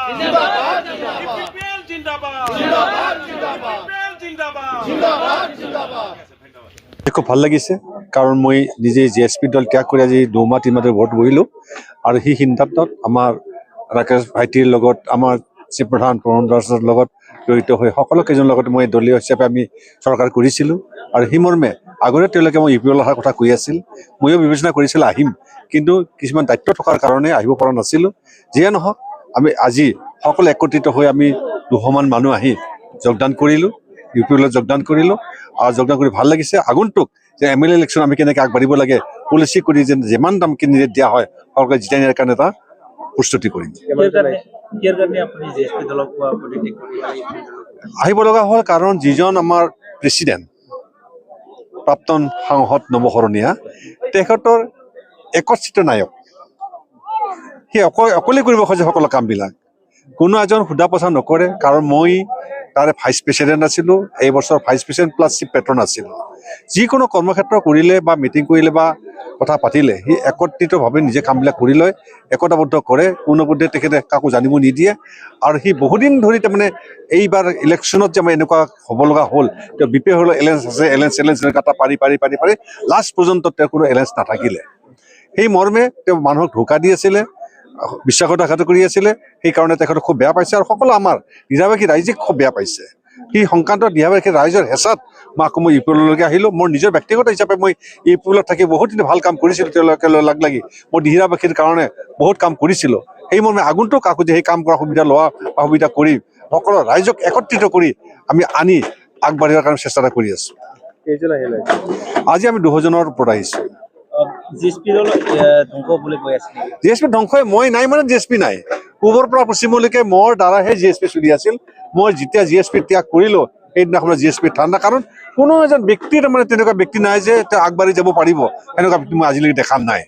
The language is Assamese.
জিন্দাবাদ জিন্দাবাদ জিন্দাবাদ জিন্দাবাদ জিন্দাবাদ জিন্দাবাদ। খুব ভাল লাগিছে কাৰণ মই নিজে জিএছপি দল ত্যাগ কৰি আজি 2 মাহ 3 মাহ ধৰি ঘৰত বহিলোঁ আৰু সেই সিদ্ধান্তত আমাৰ ৰাকেশ ভাইটিৰ লগত আমাৰ চিফ প্ৰধান প্ৰমোদ দাসৰ লগত জড়িত হৈ সকলো কেইজনৰ লগত মই দলীয় হিচাপে আমি চৰকাৰ কৰিছিলোঁ আৰু সেই মৰ্মে আগতে তেওঁলোকে মই ইউ পি এল অহাৰ কথা কৈ আছিল। ময়ো বিবেচনা কৰিছিলোঁ আহিম, কিন্তু কিছুমান দায়িত্ব থকাৰ কাৰণে আহিব পৰা নাছিলোঁ। যিয়ে নহওক আমি আজি সকলো একত্ৰিত হৈ আমি 200 মান মানুহ আহি যোগদান কৰিলোঁ, ইউ পি এলত যোগদান কৰিলোঁ আৰু যোগদান কৰি ভাল লাগিছে। আগন্তুক যে MLA ইলেকশ্যন আমি কেনেকৈ আগবাঢ়িব লাগে পলিচি কৰি যেন যিমান দাম কেণ্ডিডেট দিয়া হয় সকলোকে জিতাই নিয়াৰ কাৰণে এটা প্ৰস্তুতি কৰিম। আহিব লগা হ'ল কাৰণ যিজন আমাৰ প্ৰেচিডেণ্ট প্ৰাক্তন সাংসদ নৱশৰণীয়া তেখেতৰ একচ্ছিত নায়ক, সি অকলে কৰিব খোজে সকলো কামবিলাক, কোনো এজন সোধা পোছা নকৰে। কাৰণ মই তাৰে ভাইচ প্ৰেচিডেণ্ট আছিলোঁ, এই বছৰ vice president plus chief patron আছিলোঁ। যিকোনো কৰ্মক্ষেত্ৰ কৰিলে বা মিটিং কৰিলে বা কথা পাতিলে সি একত্ৰিতভাৱে নিজে কামবিলাক কৰি লয়, একতাবদ্ধ কৰে, কোনোপধ্যে তেখেতে কাকো জানিব নিদিয়ে। আৰু সি বহুদিন ধৰি তাৰমানে এইবাৰ ইলেকশ্যনত যে আমাৰ এনেকুৱা হ'ব লগা হ'ল, তেওঁ BPL এলায়েন্স আছে, এলায়েন্স এনেকুৱা এটা পাৰি লাষ্ট পৰ্যন্ত তেওঁৰ কোনো এলায়েন্স নাথাকিলে। সেই মৰ্মে তেওঁ মানুহক ধোকা দি আছিলে, বিশ্বাসঘাত কৰি আছিলে। সেইকাৰণে তেখেতক খুব বেয়া পাইছে আৰু সকলো আমাৰ নিৰাবাসী ৰাইজে খুব বেয়া পাইছে। সেই সংক্ৰান্ত নিৰাবাসী ৰাইজৰ হেঁচাত মই আকৌ ইউ পি এললৈকে আহিলোঁ। মোৰ নিজৰ ব্যক্তিগত হিচাপে মই ইউ পি এলত থাকি বহুতদিন ভাল কাম কৰিছিলোঁ, তেওঁলোকে লাগ লাগি মই দিহিৰাবাসীৰ কাৰণে বহুত কাম কৰিছিলোঁ। সেই মৰ্মে আগন্তুক আকৌ যে সেই কাম কৰা সুবিধা লোৱা সুবিধা কৰি সকলো ৰাইজক একত্ৰিত কৰি আমি আনি আগবাঢ়িবৰ কাৰণে চেষ্টা কৰি আছোঁ। আজি আমি 200জনৰ ওপৰত আহিছোঁ। জিএছপি ধ্বংস মই নাই মানে জিএছপি নাই, পূবৰ পৰা পশ্চিমলৈকে মোৰ দ্বাৰাহে জিএছপি চলি আছিল। মই যেতিয়া জিএছপি ত্যাগ কৰিলোঁ সেইদিনাখন জিএছপি ঠাণ্ডা, কাৰণ কোনো এজন ব্যক্তি তাৰমানে তেনেকুৱা ব্যক্তি নাই যে তেওঁ আগবাঢ়ি যাব পাৰিব, এনেকুৱা ব্যক্তি মই আজিলৈকে দেখা নাই।